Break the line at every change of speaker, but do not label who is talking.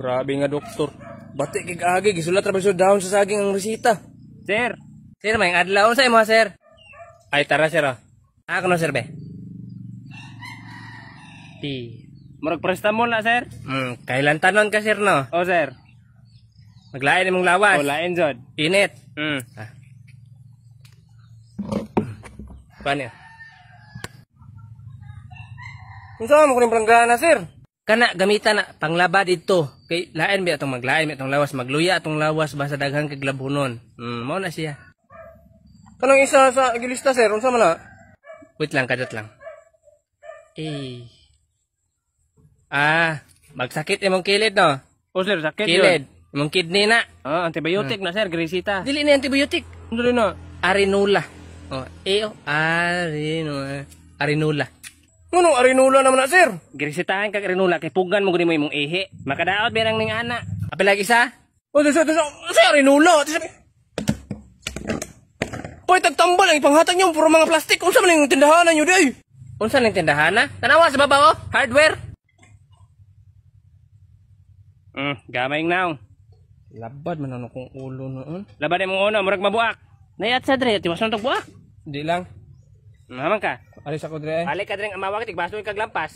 Grabe nga doktor. Bati kay kaagi gisulat ra ba sa dahon sa saging ang resita.
Sir.
Sir, may adlaw sa imo, sir. Ay tara sir. Ako no sir be.
Murag prestamol na, sir.
Kailan tanon ka sir no?
O, sir.
Maglain imong lawas.
O, lain, Jod.
Init. Paano? Unsa mo kuning planggana sir? Kana gamitan na panglaba dito. Kay lain ba atong maglain mi atong lawas, magluya atong lawas basta daghang kag labunon. Mao na siya. Kanang isa sa gilista sir, unsa man na? Wait lang, kadot lang. Magsakit imong kilid no?
O, sir, sakit
Kilid, imong kidney na.
Antibiotic na, sir, grisita.
Dili na antibiotic.
Dili na.
Arinula. Arinula. Ngunong arinula naman na, sir?
Grisitahan kag arinula kay pugan mo guni mo imong ihi. Makadaot birang ning ana.
Apil lagi isa? Sa arinula. Poy, tagtambal ang ipanghatag niyo puro mga plastik. Unsa man yung tindahanan niyo, day? Unsa ning tindahan na? Tanawa sa baba, oh. Hardware.
Gamay naong.
Labad man ano kong ulo noon.
Labad imong uno, murag mabuak. Nayat sa dre, tiwas nang tagbuak.
Di lang.
Naman ka.
Alis ako, dre.
Balik ka dre ang amawag, tigbaso kag lampas.